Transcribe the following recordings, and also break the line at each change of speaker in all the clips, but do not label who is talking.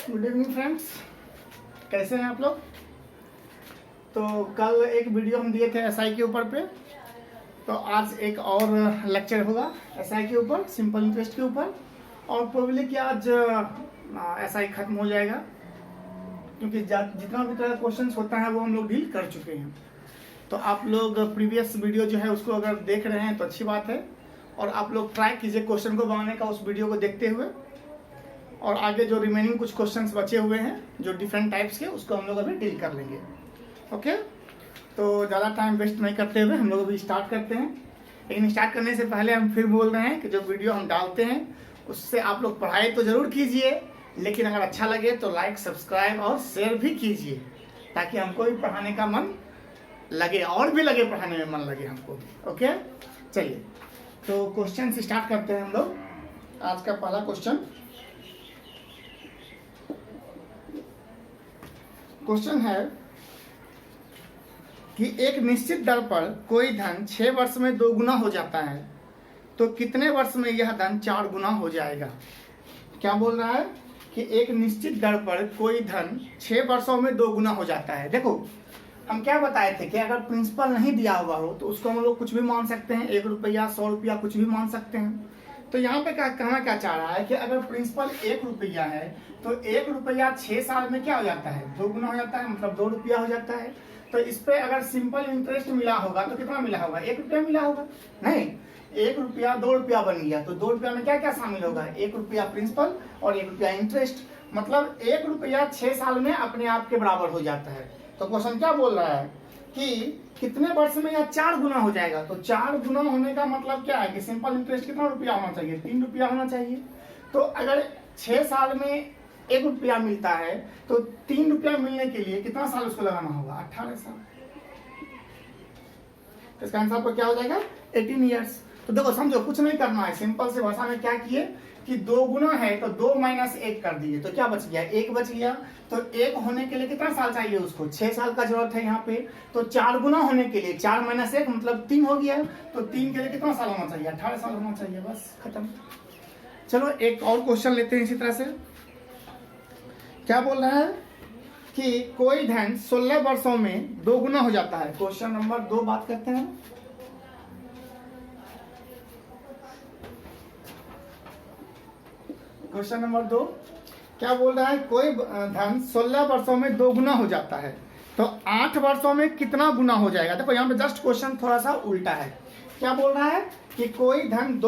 Good evening friends, कैसे हैं आप लोग। तो कल एक वीडियो हम दिए थे एसआई के ऊपर पे, तो आज एक और लेक्चर होगा एसआई के ऊपर, सिंपल इंटरेस्ट के ऊपर। और प्रोबेबली कि आज एसआई खत्म हो जाएगा, क्योंकि जितना भी तरह क्वेश्चन होता है वो हम लोग डील कर चुके हैं। तो आप लोग प्रीवियस वीडियो जो है उसको अगर देख रहे हैं तो अच्छी बात है, और आप लोग ट्राई कीजिए क्वेश्चन को बनाने का उस वीडियो को देखते हुए। और आगे जो रिमेनिंग कुछ क्वेश्चंस बचे हुए हैं जो डिफरेंट टाइप्स के, उसको हम लोग अभी डील कर लेंगे। ओके, तो ज़्यादा टाइम वेस्ट नहीं करते हुए हम लोग अभी स्टार्ट करते हैं। लेकिन स्टार्ट करने से पहले हम फिर बोल रहे हैं कि जो वीडियो हम डालते हैं उससे आप लोग पढ़ाई तो ज़रूर कीजिए, लेकिन अगर अच्छा लगे तो लाइक, सब्सक्राइब और शेयर भी कीजिए, ताकि हमको भी पढ़ाने का मन लगे और भी लगे, पढ़ाने में मन लगे हमको भी। ओके, चलिए तो क्वेश्चन से स्टार्ट करते हैं हम लोग। आज का पहला क्वेश्चन है कि एक निश्चित दर पर कोई धन 6 वर्ष में 2 गुना हो जाता है, तो कितने वर्ष में यह धन 4 गुना हो जाएगा। क्या बोल रहा है कि एक निश्चित दर पर कोई धन 6 वर्षों में 2 गुना हो जाता है। देखो हम क्या बताए थे कि अगर प्रिंसिपल नहीं दिया हुआ हो तो उसको हम लोग कुछ भी मान सकते हैं, 1 रुपया, 100 रुपया, कुछ भी मान सकते हैं। तो यहाँ पे कहना क्या चाह रहा है कि अगर प्रिंसिपल 1 रुपया है तो 1 रुपया 6 साल में क्या हो जाता है, 2 गुना हो जाता है, मतलब 2 रुपया हो जाता है। तो इस पे अगर सिंपल इंटरेस्ट मिला होगा तो कितना मिला होगा, 1 रुपया मिला होगा। नहीं, 1 रुपया 2 रुपया बन गया, तो 2 रुपया में क्या क्या शामिल होगा, 1 रुपया प्रिंसिपल और 1 रुपया इंटरेस्ट, मतलब 1 रुपया 6 साल में अपने आप के बराबर हो जाता है। तो क्वेश्चन क्या बोल रहा है कि कितने वर्ष में यह 4 गुना हो जाएगा। तो 4 गुना होने का मतलब क्या है कि सिंपल इंटरेस्ट कितना रुपया होना चाहिए, 3 रुपया होना चाहिए। तो अगर 6 साल में 1 रुपया मिलता है तो 3 रुपया मिलने के लिए कितना साल उसको लगाना होगा, 18 साल। इसका आंसर पर क्या हो जाएगा, 18 ईयर्स। तो देखो समझो, कुछ नहीं करना है, सिंपल से भाषा में क्या किए कि 2 गुना है तो 2 माइनस 1 कर दिए, तो क्या बच गया, 1 बच गया। तो 1 होने के लिए कितना साल चाहिए उसको, 6 साल का जरूरत है यहाँ पे। तो 4 गुना होने के लिए 4 माइनस 1 मतलब 3 हो गया, तो 3 के लिए कितना साल होना चाहिए, 18 साल होना चाहिए, बस खत्म। चलो एक और क्वेश्चन लेते हैं इसी तरह से। क्या बोल रहा है कि कोई धन 16 वर्षों में 2 गुना हो जाता है। क्वेश्चन नंबर 2 बात करते हैं। क्वेश्चन नंबर 2 क्या बोल रहा है, कोई धन 16 वर्षों में 2 गुना हो जाता है, तो 8 वर्षों में कितना गुना हो जाएगा। देखो यहाँ पे जस्ट क्वेश्चन थोड़ा सा उल्टा है। क्या बोल रहा है कि कोई धन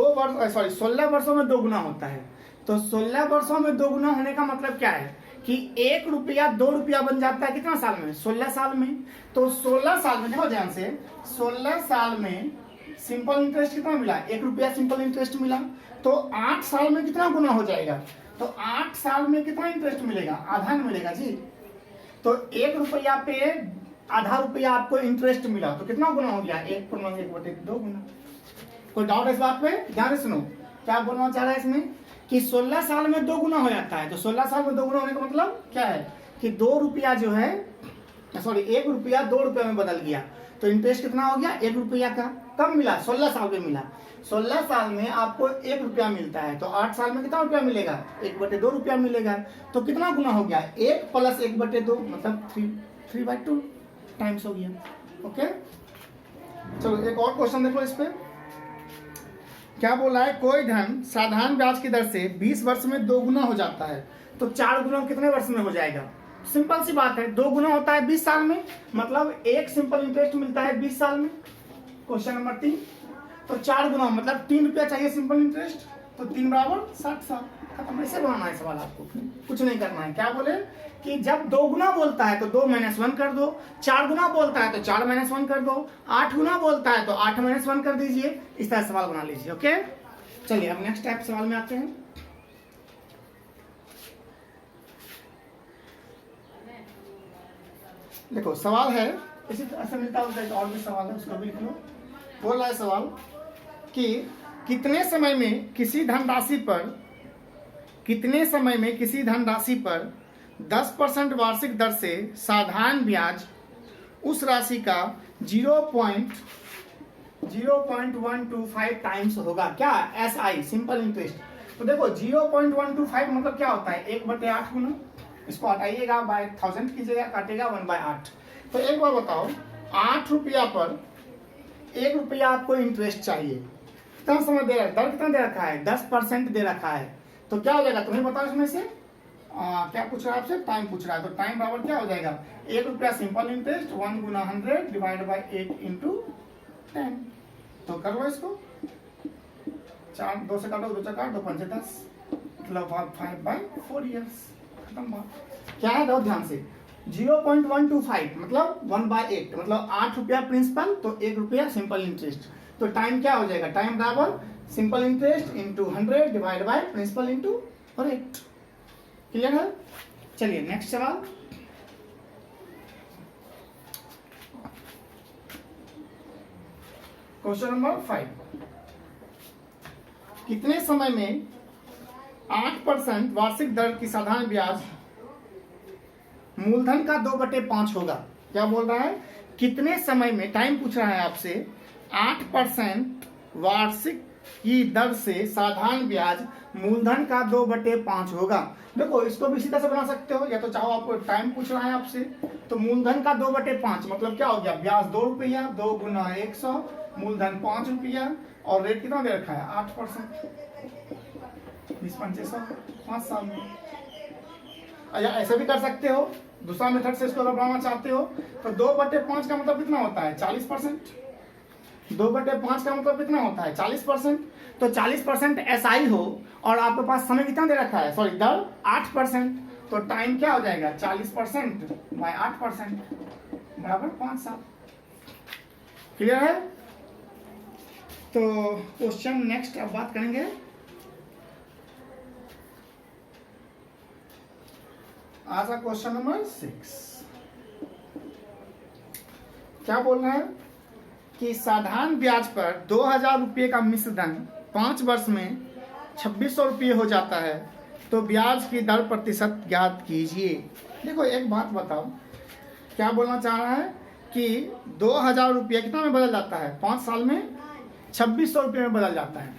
16 वर्षों में 2 गुना होता है, तो 16 वर्षों में 2 गुना होने का मतलब क्या है कि 1 रुपया 2 रुपया बन जाता है कितना साल में, 16 साल में। तो 16 साल में, देखो ध्यान से, 16 साल में सिंपल इंटरेस्ट कितना मिला, 1 रुपया सिंपल इंटरेस्ट मिला। तो 8 साल में कितना गुना हो जाएगा, तो 8 साल में कितना इंटरेस्ट मिलेगा, आधा मिलेगा जी। तो 1 रुपया पे आधा रुपया आपको इंटरेस्ट मिला, तो कितना गुना हो गया, 1/2 गुना। कोई डाउट है इस बात पे, ध्यान से सुनो। क्या बोलना चाह रहा है इसमें कि 16 साल में 2 गुना हो जाता है। तो 16 साल में 2 गुना होने का मतलब क्या है कि 2 रुपया जो है, 1 रुपया 2 रुपया में बदल गया, तो इंटरेस्ट कितना हो गया, 1 रुपया का। कब मिला, 16 साल में मिला। 16 साल में आपको 1 रुपया मिलता है, तो 8 साल में कितना रुपया मिलेगा, 1/2 रुपया मिलेगा। तो कितना गुना हो गया, 1 + 1/2 मतलब 3/2 टाइम्स हो गया। ओके, चलो एक और क्वेश्चन देखो इस पे। क्या बोला है, कोई धन साधारण ब्याज की दर से 20 वर्ष में 2 गुना हो जाता है, तो 4 गुना कितने वर्ष में हो जाएगा। सिंपल सी बात है, 2 गुना होता है 20 साल में, मतलब 1 सिंपल इंटरेस्ट मिलता है 20 साल में। क्वेश्चन नंबर 3, तो 4 गुना मतलब 3 रुपया चाहिए सिंपल इंटरेस्ट, तो 3 बराबर 60 साल। खत्म। ऐसे बनाना है सवाल, आपको कुछ नहीं करना है। क्या बोले कि जब 2 गुना बोलता है तो 2 - 1 कर दो, 4 गुना बोलता है तो 4 - 1 कर दो, 8 गुना बोलता है तो 8 - 1 कर दीजिए। इस तरह सवाल बना लीजिए। ओके, चलिए अब नेक्स्ट टाइप सवाल में आते हैं। देखो सवाल है इसी तरह से मिलता होता है, और भी सवाल है उसको भी लिख लो। बोल रहा है सवाल कि कितने समय में किसी धनराशि पर 10% वार्षिक दर से साधारण ब्याज उस राशि का 0.125 टाइम्स होगा। क्या, SI सिंपल इंटरेस्ट। तो देखो 0.125 मतलब क्या होता है, 1/8 गुना। इसको हटाइएगा, बाय 1000 कीजिएगा, काटेगा 1/8। तो एक बार बताओ, 8 रुपया पर 1 रुपया आपको इंटरेस्ट चाहिए, कितना समय दे रहा है, दर कितना दे रखा है, 10% दे रखा है। तो क्या हो जाएगा तुम्हें बताओ इसमें से, क्या पूछ रहा है आपसे, टाइम पूछ रहा है। तो टाइम बराबर क्या हो जाएगा, 1 रुपया simple interest 1 Guna 100 divide by 8 into 10। तो कर लो इसको, 4 2 से काटो, 2 से काट, 2 5 10, मतलब 5/4 ईयर्स, खत्म बात। क्या है दो ध्यान से, 0.125 मतलब 1/8, मतलब 8 रुपया प्रिंसिपल तो 1 रुपया सिंपल इंटरेस्ट। तो टाइम क्या हो जाएगा, टाइम बराबर simple interest into 100 divide by principal into rate. Clear है। चलिए नेक्स्ट सवाल, क्वेश्चन नंबर 5। कितने समय में 8% वार्षिक दर की साधारण ब्याज मूलधन का 2/5 होगा। क्या बोल रहा है, कितने समय में, टाइम पूछ रहा है आपसे, 8% वार्षिक की दर से साधारण ब्याज मूलधन का 2/5 होगा। देखो इसको भी सीधा से बना सकते हो, या तो चाहो आपको टाइम पूछ रहा है आपसे, तो मूलधन का 2/5 मतलब क्या हो गया, ब्याज 2 रुपया, 2 गुना 100, मूलधन 5 रुपया, और रेट कितना दे रखा है 8%, 20/5 5 साल में। या ऐसे भी कर सकते हो, दूसरा मेथड से इसको बनाना चाहते हो, तो 2/5 का मतलब कितना होता है 40%, 2/5 का मतलब कितना होता है 40%। तो 40% एसआई हो और आपके पास समय कितना दे रखा है, सॉरी दर 8%, तो टाइम क्या हो जाएगा 40% बाय 8% बराबर 5 साल। क्लियर है। तो क्वेश्चन नेक्स्ट अब बात करेंगे, आज का क्वेश्चन नंबर 6। क्या बोल रहे हैं कि साधारण ब्याज पर 2000 रुपये का मिश्र धन 5 वर्ष में 2600 रुपये हो जाता है, तो ब्याज की दर प्रतिशत ज्ञात कीजिए। देखो एक बात बताओ, क्या बोलना चाह रहा है कि 2000 रुपये कितना में बदल जाता है 5 साल में 2600 रुपये में बदल जाता है।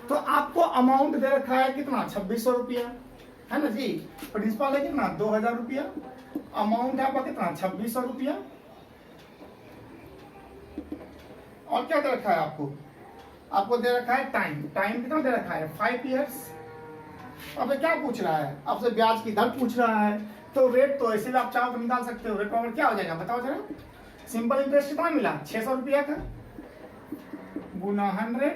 तो आपको अमाउंट दे रखा है कितना 2600 रुपया, है ना जी, प्रिंसिपल है कितना 2000 रुपया, अमाउंट है आपका कितना 2600 रुपया, और क्या दे रखा है आपको दे रखा है टाइम, टाइम कितना दे रखा है 5 ईयर्स। अब क्या पूछ रहा है आपसे, ब्याज की दर पूछ रहा है, तो रेट तो ऐसे भी आप चाहो तो निकाल सकते हो। रेट पर क्या हो जाएगा बताओ जरा, सिंपल इंटरेस्ट कितना मिला 600 रुपया का, गुना 100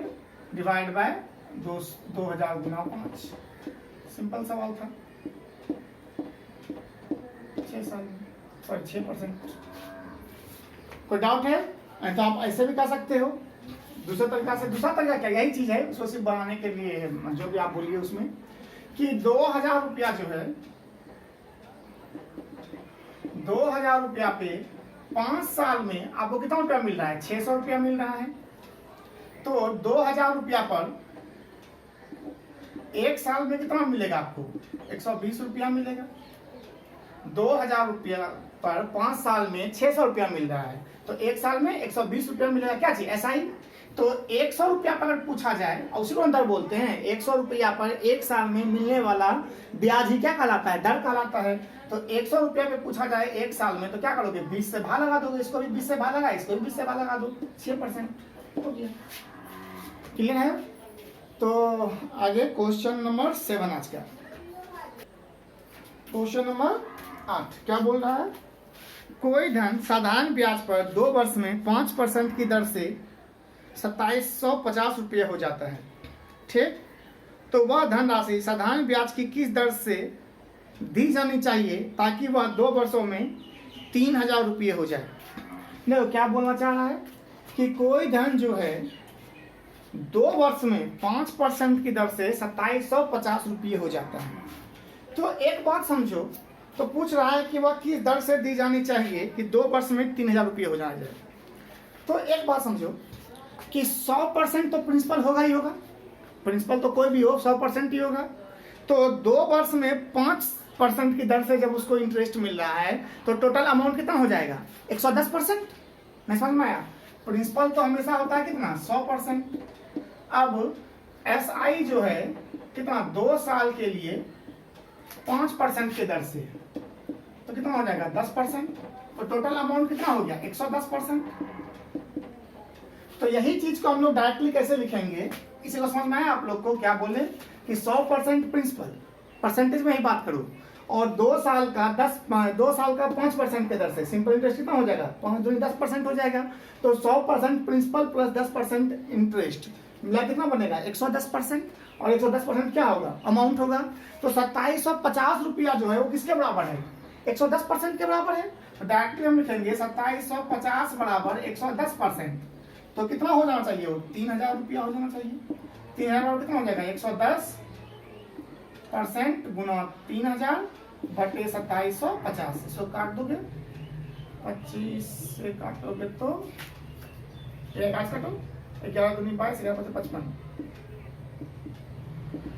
डिवाइड बाय 2000 गुना 5, सिंपल सवाल था, 6 साल में, सॉरी 6%। कोई डाउट है तो आप ऐसे भी कर सकते हो, दूसरा तरीका क्या, यही चीज है, उसको सिर्फ बनाने के लिए जो भी आप बोलिए उसमें, कि 2000 रुपया जो है 2000 रुपया पे 5 साल में आपको कितना रुपया मिल रहा है 600 रुपया मिल रहा है। तो 2000 रुपया पर 1 साल में कितना मिलेगा आपको 120 रुपया मिलेगा। 2000 रुपया पर 5 साल में 600 रुपया मिल रहा है, तो 1 साल में 120 रुपया मिलेगा। क्या चीज एसआई, तो 100 रुपया पर अगर पूछा जाए, और उसी को अंदर बोलते हैं 100 रुपया पर 1 साल में मिलने वाला ब्याज ही क्या कहलाता है, दर कहलाता है। तो 100 रुपया पे पूछा जाए 1 साल में, तो क्या करोगे 20 से भाग लगा दोगे, इसको भी 20 से भाग लगा, इसको भी 20 से भाग लगा दो, 6% हो गया। क्लियर है। तो आगे क्वेश्चन नंबर 7 आज का, क्वेश्चन नंबर 8 क्या बोल रहा है, कोई धन साधारण ब्याज पर 2 वर्ष में 5% की दर से 2750 रुपये हो जाता है, ठीक। तो वह धनराशि साधारण ब्याज की किस दर से दी जानी चाहिए ताकि वह 2 वर्षों में 3000 रुपये हो जाए। देखो क्या बोलना चाह रहा है कि कोई धन जो है 2 वर्ष में 5% की दर से 2750 रुपये हो जाता है। तो एक बात समझो, तो पूछ रहा है कि वह किस दर से दी जानी चाहिए कि 2 वर्ष में 3000 रुपये हो जाए। तो एक बात समझो कि 100% तो प्रिंसिपल होगा ही होगा, प्रिंसिपल तो कोई भी हो 100% ही होगा। तो 2 वर्ष में 5% की दर से जब उसको इंटरेस्ट मिल रहा है, तो टोटल अमाउंट कितना हो जाएगा 110%। नहीं समझ में आया, प्रिंसिपल तो हमेशा होता है कितना 100%। अब एसआई जो है कितना 2 साल के लिए 5% के दर से, तो कितना हो जाएगा 10%। तो टोटल अमाउंट कितना हो गया 110%। तो यही चीज को हम लोग डायरेक्टली कैसे लिखेंगे, इसी को समझ में आया आप लोग को। क्या बोले कि 100% प्रिंसिपल, परसेंटेज में ही बात करो, और 2 साल का 5% के दर से सिंपल इंटरेस्ट कितना हो जाएगा 5 दूनी 10% हो जाएगा। तो 100% प्रिंसिपल प्लस 10% इंटरेस्ट मिला कितना बनेगा 110%। और 110% क्या होगा अमाउंट होगा। तो 2750 रुपया जो है वो किसके बराबर है 110% के बराबर है। तो डायरेक्टली हम लिखेंगे 2750 बराबर 110%। तो कितना हो जाना चाहिए वो 3000 रुपया हो जाना चाहिए। 3000 कितना हो जाएगा 110% गुना 3000 बटे 2750। इसको काट दोगे 25 से काटोगे तो 1 काटो 11 दूनी 22 11 55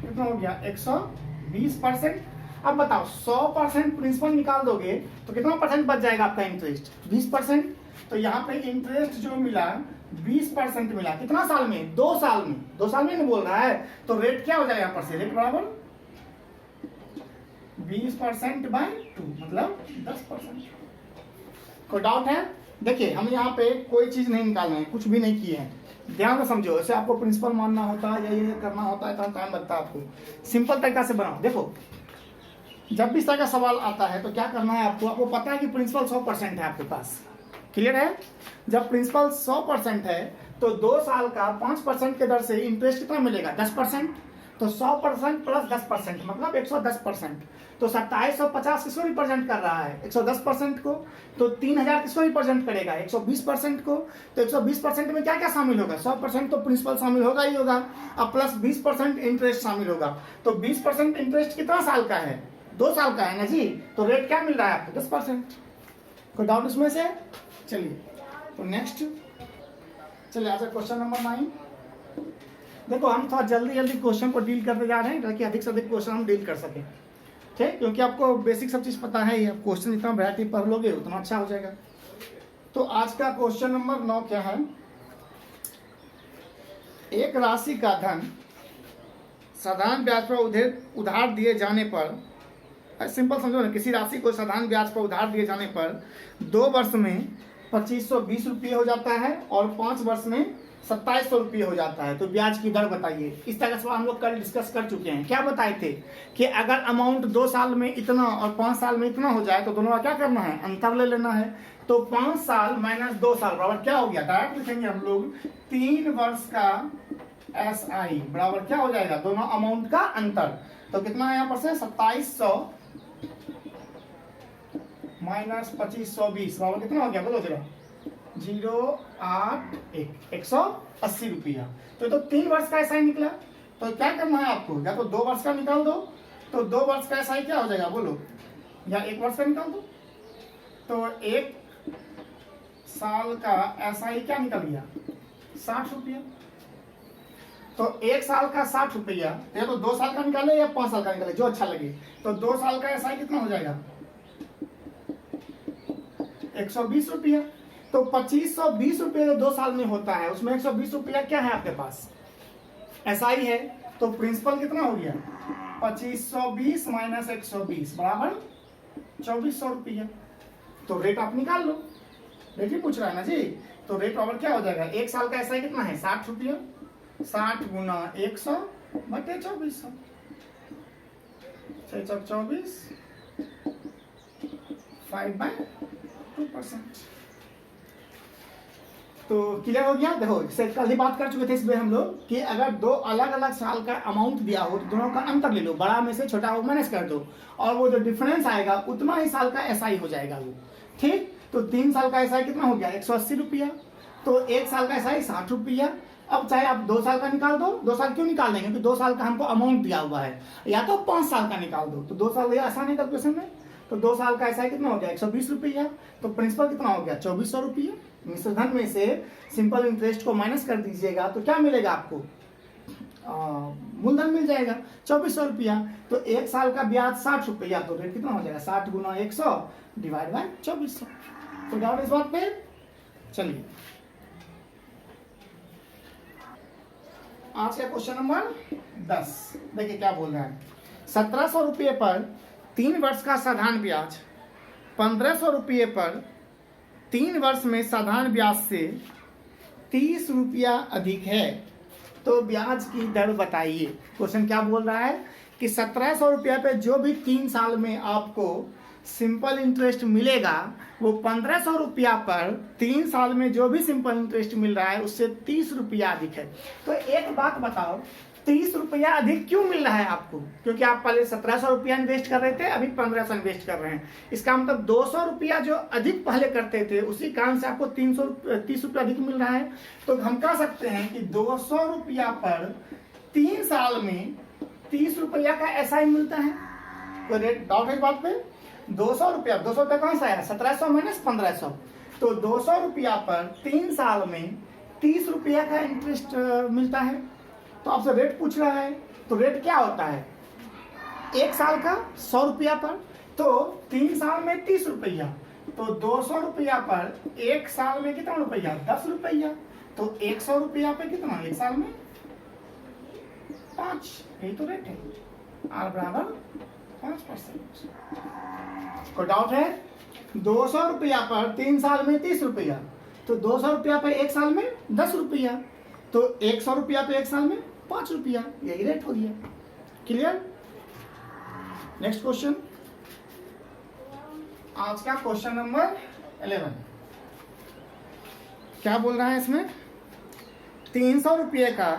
कितना हो गया 120%। अब बताओ 100% प्रिंसिपल निकाल दोगे तो कितना परसेंट बच जाएगा आपका इंटरेस्ट 20%। तो यहाँ पे इंटरेस्ट जो मिला 20% मिला कितना साल में 2 साल में। 2 साल में नहीं बोल रहा है। तो रेट क्या हो जाएगा यहाँ पर से रेट बराबर 20% बाय 2 मतलब 10%। कोई डाउट है। देखिए हम यहाँ पे कोई चीज नहीं निकालना है, कुछ भी नहीं किए हैं, ध्यान से समझो। ऐसे आपको प्रिंसिपल मानना होता है या ये करना होता है तो टाइम लगता है आपको। सिंपल तरीका से बनाओ। देखो जब भी इस तरह का सवाल आता है तो क्या करना है आपको पता है कि प्रिंसिपल 100% है आपके पास, क्लियर है। जब प्रिंसिपल 100% है तो 2 साल का 5% के दर से इंटरेस्ट कितना मिलेगा 10%। तो 100% प्लस 10% मतलब 110%। तो 2750 किसको रिप्रेजेंट कर रहा है 110% को। तो 3000 किसको रिप्रेजेंट करेगा 120% को। तो 120% में क्या क्या शामिल होगा 100% तो प्रिंसिपल शामिल होगा ही होगा, अब प्लस 20% इंटरेस्ट शामिल होगा। तो 20% इंटरेस्ट कितना साल का है 2 साल का है ना जी। तो रेट क्या मिल रहा है आपको 10%। कोई डाउट इसमें से। चलिए तो नेक्स्ट चलिए आज क्वेश्चन नंबर 9। देखो हम थोड़ा जल्दी क्वेश्चन को डील करते जा रहे हैं ताकि अधिक से अधिक क्वेश्चन हम डील कर सकें, ठीक। क्योंकि आपको बेसिक सब चीज़ पता है ही, आप क्वेश्चन जितना वैरायटी पढ़ लोगे उतना अच्छा हो जाएगा। तो आज का क्वेश्चन नंबर 9 क्या है। एक राशि का धन साधारण ब्याज पर उधार दिए जाने पर, सिंपल समझो ना, किसी राशि को साधारण ब्याज पर उधार दिए जाने पर 2 वर्ष में 2520 रुपये हो जाता है और 5 वर्ष में 2700 रुपये हो जाता है। तो ब्याज की दर बताइए। इस तरह का हम लोग कल डिस्कस कर चुके हैं। क्या बताए थे कि अगर अमाउंट 2 साल में इतना और 5 साल में इतना हो जाए तो दोनों का क्या करना है अंतर ले लेना है। तो 5 साल माइनस 2 साल बराबर क्या हो गया डायरेक्ट लिखेंगे हम लोग 3 वर्ष का SI बराबर क्या हो जाएगा दोनों अमाउंट का अंतर। तो कितना है यहाँ पर से 2700 माइनस 2520 बराबर कितना हो गया बोलो जरा 081 180 रुपया। तो 3 वर्ष का SI निकला। तो क्या करना है आपको या तो 2 वर्ष का निकाल दो। तो 2 वर्ष का SI क्या हो जाएगा बोलो, या 1 वर्ष का निकाल दो। तो 1 साल का SI क्या निकल गया 60 रुपया। तो 1 साल का 60 रुपया, या तो 2 साल का निकाले या 5 साल का निकाले जो अच्छा लगे। तो 2 साल का SI कितना हो जाएगा 120 रुपया। तो 2520 रुपये जो 2 साल में होता है उसमें 120 रुपया क्या है आपके पास SI है। तो प्रिंसिपल कितना हो गया 2520 माइनस 120 बराबर 2400 रुपया। तो रेट आप निकाल लो, रेट ही पूछ रहा है ना जी। तो रेट बराबर क्या हो जाएगा 1 साल का SI कितना है 60 रुपया, 60 गुना 100 बटे 2400 24 5/2%। तो क्लियर हो गया। देखो इससे कल ही बात कर चुके थे इसमें हम लोग कि अगर 2 अलग अलग साल का अमाउंट दिया हो तो दोनों का अंतर ले लो, बड़ा में से छोटा को माइनस कर दो और वो जो डिफरेंस आएगा उतना ही साल का SI हो जाएगा वो, ठीक। तो 3 साल का SI कितना हो गया 180 रुपया। तो 1 साल का SI 60 रुपया। अब चाहे आप 2 साल का निकाल दो। 2 साल क्यों निकाल देंगे क्योंकि 2 साल का हमको अमाउंट दिया हुआ है, या तो 5 साल का निकाल दो। तो 2 साल ये आसान है कैलकुलेशन में। तो 2 साल का SI कितना हो गया 120 रुपया। तो प्रिंसिपल कितना हो गया 2400 रुपया। मिश्र धन में से सिंपल इंटरेस्ट को माइनस कर दीजिएगा तो क्या मिलेगा आपको मूलधन मिल जाएगा 2400 रुपया। तो 1 साल का ब्याज 60 रुपया। तो रेट कितना हो जाएगा 60 गुना 100 डिवाइड बाय 2400। तो डाउट इस बात पे। चलिए आज का क्वेश्चन नंबर 10 देखिए क्या बोल रहा है। 1700 रुपये पर 3 वर्ष का साधारण ब्याज 1500 रुपये पर 3 वर्ष में साधारण ब्याज से 30 रुपया अधिक है, तो ब्याज की दर बताइए। क्वेश्चन क्या बोल रहा है कि 1700 रुपये पे जो भी 3 साल में आपको सिंपल इंटरेस्ट मिलेगा वो 1500 रुपया पर 3 साल में जो भी सिंपल इंटरेस्ट मिल रहा है उससे 30 रुपया अधिक है। तो एक बात बताओ, 30 रुपया अधिक क्यों मिल रहा है आपको? क्योंकि आप पहले 1700 रुपया इन्वेस्ट कर रहे थे, अभी 1500 इन्वेस्ट कर रहे हैं। इसका मतलब 200 रुपया जो अधिक पहले करते थे उसी कारण से आपको 30 रुपया अधिक मिल रहा है। तो हम कह सकते हैं कि 200 रुपया पर 3 साल में 30 रुपया का ऐसा ही मिलता है। तो रेट डाउट है इस बात पे? 200 रुपया कहाँ से आया? 1700 माइनस 1500, तो 200 रुपया पर 3 साल में 30 रुपया का इंटरेस्ट मिलता है। तो आपसे रेट पूछ रहा है, तो रेट क्या होता है? 1 साल का 100 रुपया पर, तो 3 साल में 30 रुपया, तो 200 रुपया पर 1 साल में कितना रुपया? 10 रुपया। तो 100 रुपया पे कितना 1 साल में? 5। यही तो रेट है, R बराबर 5%। कोई डाउट है? 200 रुपया पर 3 साल में 30 रुपया, तो 200 रुपया पर 1 साल में 10 रुपया, तो 100 रुपया पे 1 साल में 5 रुपया। यही रेट हो गया। क्लियर? नेक्स्ट क्वेश्चन, आज का क्वेश्चन नंबर 11 क्या बोल रहा है इसमें? 300 रुपये का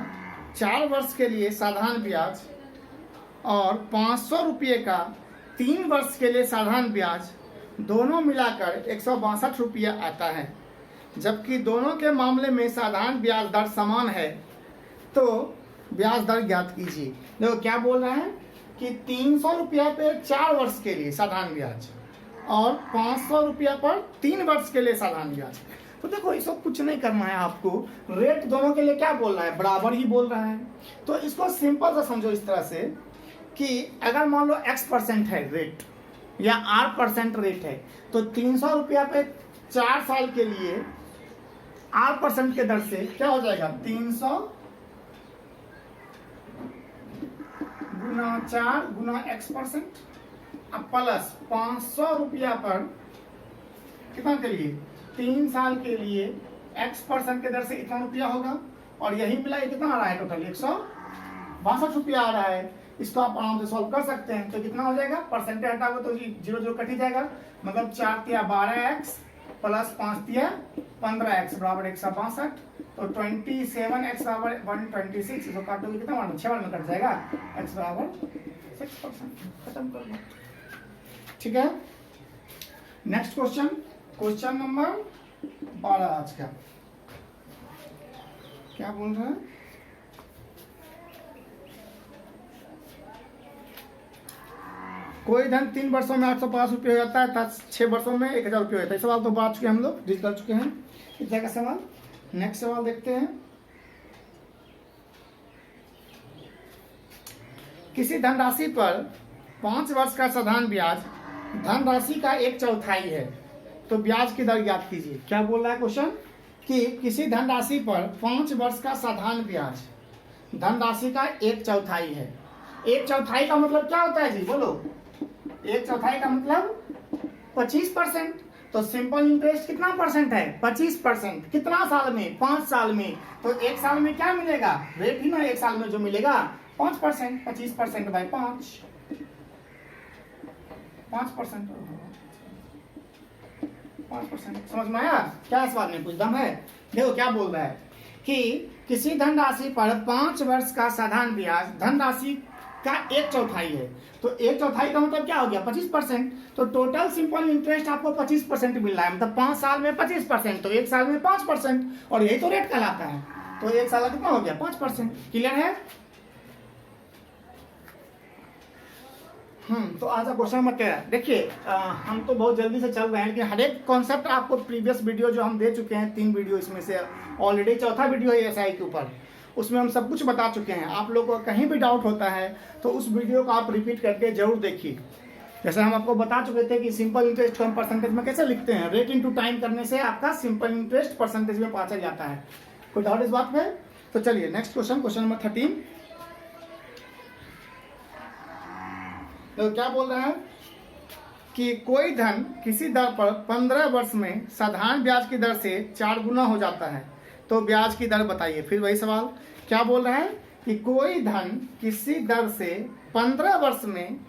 4 वर्ष के लिए साधारण ब्याज और 500 रुपये का 3 वर्ष के लिए साधारण ब्याज दोनों मिलाकर 162 रुपया आता है। जबकि दोनों के मामले में साधारण ब्याज दर समान है, तो ब्याज दर ज्ञात कीजिए। देखो क्या बोल रहा है कि 300 रुपया पे 4 वर्ष के लिए साधारण ब्याज और 500 रुपया पर 3 वर्ष के लिए साधारण ब्याज। तो देखो ये सब कुछ नहीं करना है आपको, रेट दोनों के लिए क्या बोल रहा है? बराबर ही बोल रहा है। तो इसको सिंपल सा समझो इस तरह से कि अगर मान लो x% है रेट या R% रेट है, तो 300 रुपया पे 4 साल के लिए R% के दर से क्या हो जाएगा? 300 गुना 4 गुना x% अब प्लस 500 रुपया पर कितना के लिए? 3 साल के लिए x% के दर से इतना रुपया होगा, और यही मिला कितना आ रहा है? टोटल 162 रुपया आ रहा है। इसको आप आराम से सॉल्व कर सकते हैं। तो कितना हो जाएगा? परसेंटेज हटाओगे तो 0 कट ही जाएगा, मतलब 4 तिया 12x प्लस 5 तिया 15x बराबर 162। तो 27x बराबर 126, इसको काटोगे कितना मानो? 6 बार में कट जाएगा, x बराबर 6%। खत्म कर लो। ठीक है, नेक्स्ट क्वेश्चन, क्वेश्चन नंबर 12 आज का क्या बोल रहा है? कोई धन 3 वर्षों में 805 रुपये हो जाता है, 6 वर्षों में 1000 रुपये होता है। सवाल तो बात चुके हम लोग, डिस्कस कर चुके हैं। इस तरह का सवाल। नेक्स्ट सवाल देखते हैं। किसी धनराशि पर 5 वर्ष का साधारण ब्याज धनराशि का 1/4 है, तो ब्याज की दर ज्ञात कीजिए। क्या बोल रहा है क्वेश्चन कि किसी धनराशि पर 5 वर्ष का साधारण ब्याज धनराशि का 1/4 है। 1/4 का मतलब क्या होता है जी? बोलो। 1/4 का मतलब 25%। तो सिंपल इंटरेस्ट कितना परसेंट है? 25%। कितना साल में? 5 साल में। तो 1 साल में क्या मिलेगा? रेट ही ना 1 साल में जो मिलेगा 5%। 25% बाय 5, 5%। समझ में आया? क्या सवाल में कुछ दम है? देखो क्या बोल रहा है कि किसी धनराशि पर 5 वर्ष का साधारण ब्याज धनराशि का 1/4 है। तो 1/4 का मतलब क्या हो गया? 25%। तो टोटल सिंपल इंटरेस्ट आपको 25% मिल रहा है, मतलब 5 साल में 25%, तो 1 साल में 5%, और यही तो रेट कहलाता है। तो 1 साल का कितना हो गया? 5%। क्लियर है? तो आज का क्वेश्चन नंबर 13। देखिए हम तो बहुत जल्दी से चल रहे हैं, लेकिन हर एक कॉन्सेप्ट आपको प्रीवियस वीडियो जो हम दे चुके हैं, 3 वीडियो इसमें से ऑलरेडी 4था वीडियो है एसआई के ऊपर, उसमें हम सब कुछ बता चुके हैं। आप लोगों को कहीं भी डाउट होता है तो उस वीडियो को आप रिपीट करके जरूर देखिए। जैसे हम आपको बता चुके थे कि सिंपल इंटरेस्ट को हम परसेंटेज में कैसे लिखते हैं। रेट इनटू टाइम करने से आपका सिंपल इंटरेस्ट परसेंटेज में पता चल जाता है। कोई डाउट इस बात में? तो चलिए नेक्स्ट क्वेश्चन, क्वेश्चन नंबर 13। तो क्या बोल रहा है कि कोई धन किसी दर पर 15 वर्ष में साधारण ब्याज की दर से 4 गुना हो जाता है, तो ब्याज की दर बताइए। फिर वही सवाल, क्या बोल रहा है कि कोई धन किसी दर से 15 वर्ष में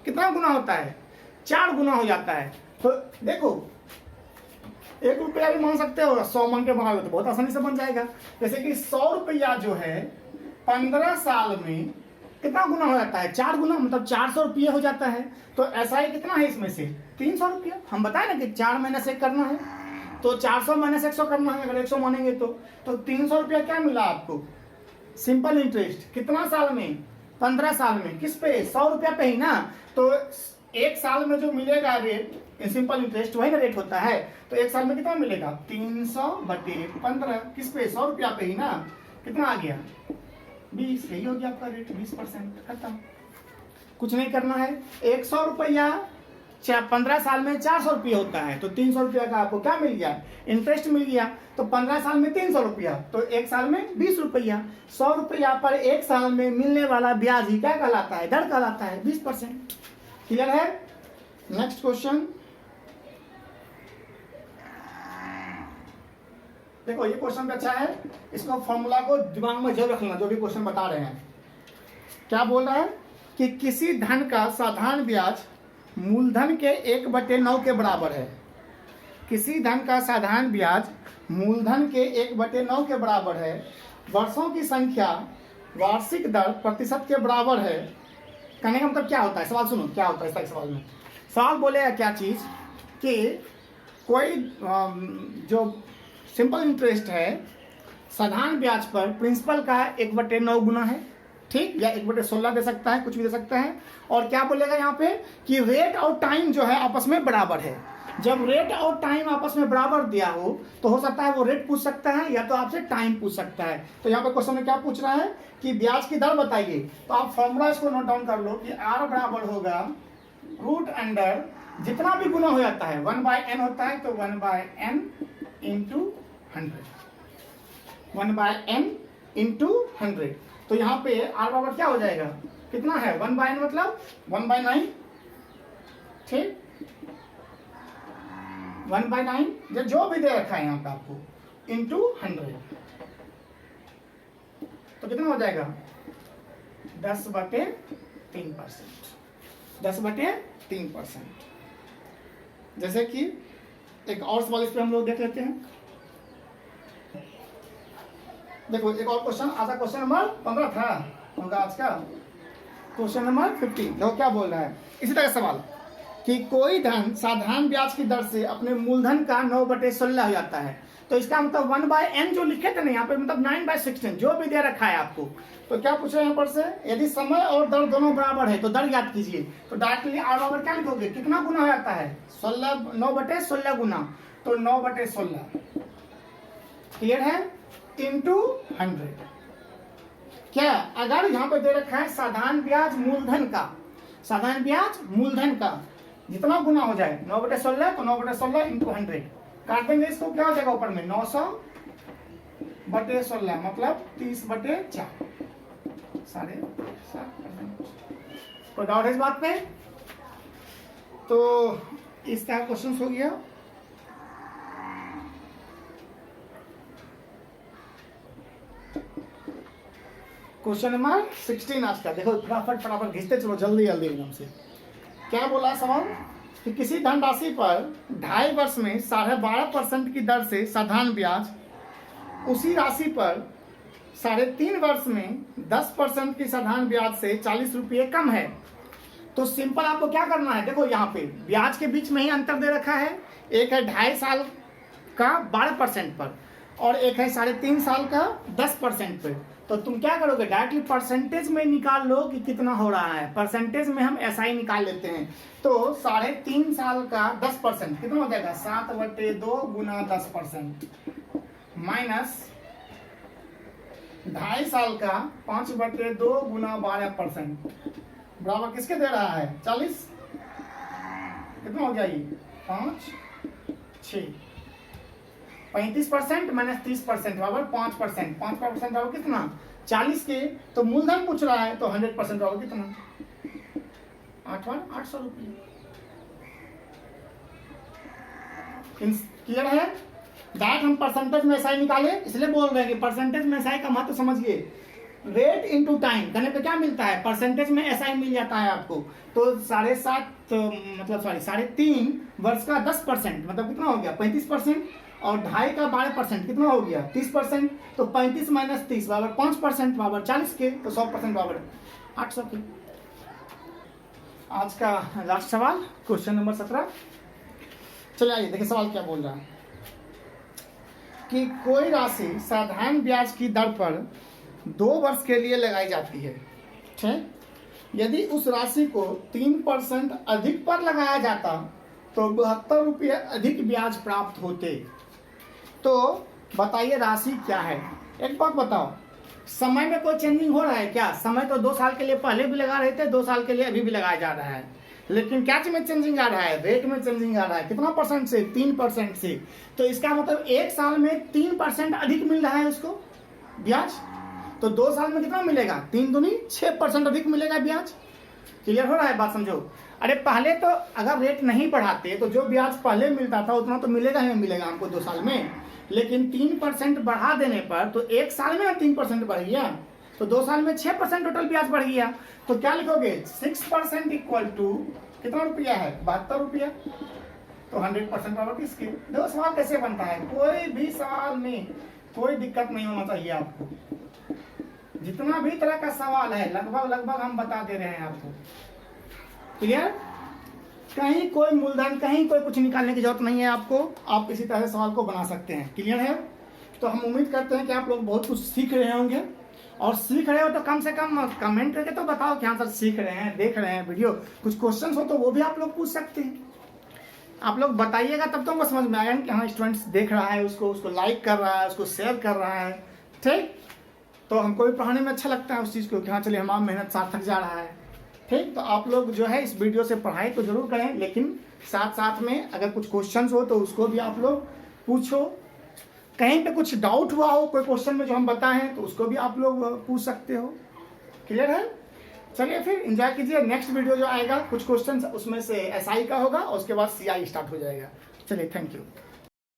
कितना गुना होता है, 4 गुना हो जाता है। तो देखो 1 रुपया भी मान सकते हो, 100 मान के बनाओगे तो बहुत आसानी से बन जाएगा। जैसे कि 100 रुपया जो है 15 साल में कितना गुना हो जाता है, 4 गुना, मतलब 400 रुपये हो जाता है। तो ऐसा ही कितना है इसमें से 300 रुपया। हम बताए ना कि 4 महीने से करना है, तो 400 माइनस 100 करना है। अगर 100 मानेंगे तो 300 रुपया क्या मिला आपको, सिंपल इंटरेस्ट। कितना साल में, 15 साल में। किस पे, 100 रुपया पे ही ना। तो 1 साल में जो मिलेगा रेट, सिंपल इंटरेस्ट वही ना रेट होता है। तो 1 साल में कितना मिलेगा, 300/15। किस पे, 100 रुपया पे ही ना। कितना आ गया, 20। यही हो गया आपका रेट, 20%। खत्म, कुछ नहीं करना है। 100 रुपया 15 साल में 400 रुपये होता है, तो 300 रुपया का आपको क्या मिल गया, इंटरेस्ट मिल गया। तो 15 साल में 300 रुपया, तो 1 साल में 20 रुपया। 100 रुपया पर 1 साल में मिलने वाला ब्याज ही क्या कहलाता है, दर कहलाता है, 20%। क्लियर है। नेक्स्ट क्वेश्चन देखो, ये क्वेश्चन भी अच्छा है, इसको फॉर्मूला को दिमाग में जरूर रखना जो भी क्वेश्चन बता रहे हैं। क्या बोल रहा है कि किसी धन का साधारण ब्याज मूलधन के 1/9 के बराबर है। किसी धन का साधारण ब्याज मूलधन के 1/9 के बराबर है। वर्षों की संख्या वार्षिक दर प्रतिशत के बराबर है। कहने का मतलब क्या होता है, सवाल सुनो क्या होता है इस सवाल में। सवाल बोलेगा क्या चीज कि कोई जो सिंपल इंटरेस्ट है साधारण ब्याज पर प्रिंसिपल का 1/9 गुना है, ठीक, या 1/16 दे सकता है, कुछ भी दे सकता है। और क्या बोलेगा यहाँ पे कि रेट और टाइम जो है आपस में बराबर है। जब रेट और टाइम आपस में बराबर दिया हो तो हो सकता है वो रेट पूछ सकता है या तो आपसे टाइम पूछ सकता है। तो यहाँ पे क्वेश्चन में क्या पूछ रहा है कि ब्याज की दर बताइए। तो आप फॉर्मूला इसको नोट डाउन कर लो कि R बराबर होगा रूट अंडर जितना भी गुना हो जाता है 1/n होता है, तो 1/n इंटू 100, 1/n इंटू 100। तो यहाँ पे R बराबर क्या हो जाएगा, कितना है, 1/n मतलब 1/9, ठीक, 1/9 जो भी दे रखा है यहाँ पे आपको इंटू 100, तो कितना हो जाएगा 10/3%, 10/3%। जैसे कि एक और सवाल इस पे हम लोग देख लेते हैं। देखो एक और क्वेश्चन, आज का क्वेश्चन नंबर 15 था होगा आज का। क्वेश्चन नंबर 15 देखो क्या बोल रहा है, इसी तरह सवाल कि कोई धन साधारण ब्याज की दर से अपने मूलधन का 9/16 हो जाता है। तो इसका मतलब 1/n जो लिखे थे ना यहाँ पे, मतलब 9/16 जो भी दे रखा है आपको। तो क्या पूछ रहे हैं यहाँ पर से, यदि समय और दर दोनों बराबर है तो दर याद कीजिए। तो डायरेक्टली R बराबर क्या लिखोगे, कितना गुना हो जाता है, 9/16 गुना, तो 9/16 क्लियर है, इंटू 100। क्या, अगर यहाँ पे दे रखा है साधारण ब्याज मूलधन का, साधारण ब्याज मूलधन का जितना गुना हो जाए 9/16, तो 9/16 इंटू 100 काट देंगे इसको, क्या हो जाएगा ऊपर में 900/16 मतलब 30/4, 7.5%। कोई डाउट है इस बात पे। तो इस तरह क्वेश्चन हो गया। क्वेश्चन नंबर 16 आज का देखो, फटाफट घिसते चलो जल्दी जल्दी एकदम से। क्या बोला सवाल कि किसी धनराशि पर 2.5 वर्ष में 12.5% की दर से साधारण ब्याज, उसी राशि पर 3.5 वर्ष में 10% की साधारण ब्याज से 40 रुपये कम है। तो सिंपल आपको क्या करना है, देखो यहाँ पे ब्याज के बीच में ही अंतर दे रखा है, एक है 2.5 साल का 12% पर और एक है 3.5 साल का 10% पर। तो तुम क्या करोगे, डायरेक्टली परसेंटेज में निकाल लो कि कितना हो रहा है। परसेंटेज में हम ऐसा ही निकाल लेते हैं। तो 3.5 साल का 10% कितना हो जाएगा, 7/2 गुना 10% माइनस 2.5 साल का 5/2 गुना 12% बराबर किसके दे रहा है, 40। कितना हो गया ये, 5, 6, 35% माइनस 30% बराबर 5%, 5% बराबर कितना, 40 के। तो मूलधन पूछ रहा है तो 100% बराबर कितना, 8 बार 800 रुपये। क्लियर है? दैट हम परसेंटेज में एसआई निकाले, इसलिए बोल रहे हैं कि परसेंटेज में एसआई का महत्व समझिए। रेट इनटू टाइम करने पे क्या मिलता है? परसेंटेज में एसआई मिल जाता है आपको। तो 7.5 मतलब 3.5 वर्ष का 10% मतलब कितना हो गया? 35%। और 2.5 का 12% कितना हो गया? 30%। तो 35 माइनस 30 बराबर 5% बराबर 40 के, तो 100% बराबर 800 के। आज का लास्ट सवाल क्वेश्चन नंबर 17। चलिए आइए देखिए सवाल क्या बोल रहा है कि कोई राशि साधारण ब्याज की दर पर 2 वर्ष के लिए लगाई जाती है, ठीक? यदि उस राशि को 3% अधिक पर लगाया जाता तो 72 रुपये अधिक ब्याज प्राप्त होते। तो बताइए राशि क्या है? एक बात बताओ, समय में कोई चेंजिंग हो रहा है क्या? समय तो 2 साल के लिए पहले भी लगा रहे थे, 2 साल के लिए अभी भी लगाया जा रहा है, लेकिन क्या में चेंजिंग आ रहा है? रेट में चेंजिंग आ रहा है। कितना परसेंट से? 3% से। तो इसका मतलब 1 साल में 3% अधिक मिल रहा है उसको ब्याज। तो 2 साल में कितना मिलेगा? 3 दूनी 6% अधिक मिलेगा ब्याज। क्लियर हो रहा है? बात समझो। अरे पहले तो अगर रेट नहीं बढ़ाते तो जो ब्याज पहले मिलता था उतना तो मिलेगा ही मिलेगा हमको 2 साल में, लेकिन 3% बढ़ा देने पर तो 1 साल में ना 3% बढ़ गया, तो 2 साल में 6% टोटल ब्याज बढ़ गया। तो क्या लिखोगे? 6% इक्वल टू कितना रुपया है? 72 रुपया। तो 100% बराबर किसके? देखो सवाल कैसे बनता है। कोई भी सवाल में कोई दिक्कत नहीं होना चाहिए आपको। जितना भी तरह का सवाल है लगभग हम बता दे रहे हैं आपको। क्लियर? कहीं कोई मूलधन, कहीं कोई कुछ निकालने की जरूरत नहीं है आपको। आप इसी तरह से सवाल को बना सकते हैं। क्लियर है? तो हम उम्मीद करते हैं कि आप लोग बहुत कुछ सीख रहे होंगे, और सीख रहे हो तो कम से कम कमेंट करके तो बताओ कि हाँ सर सीख रहे हैं, देख रहे हैं वीडियो। कुछ क्वेश्चन हो तो वो भी आप लोग पूछ सकते हैं। आप लोग बताइएगा तब तो हमको समझ में आएगा कि हाँ स्टूडेंट्स देख रहा है, उसको लाइक कर रहा है, उसको शेयर कर रहा है, ठीक? तो हमको भी पढ़ाने में अच्छा लगता है उस चीज़ को कि हाँ चलिए हमारा मेहनत सार्थक जा रहा है, ठीक? तो आप लोग जो है इस वीडियो से पढ़ाई तो जरूर करें, लेकिन साथ साथ में अगर कुछ क्वेश्चन हो तो उसको भी आप लोग पूछो। कहीं पे कुछ डाउट हुआ हो कोई क्वेश्चन में जो हम बताएं तो उसको भी आप लोग पूछ सकते हो। क्लियर है? चलिए फिर एंजॉय कीजिए। नेक्स्ट वीडियो जो आएगा कुछ क्वेश्चन उसमें से एसआई का होगा और उसके बाद सीआई स्टार्ट हो जाएगा। चलिए थैंक यू।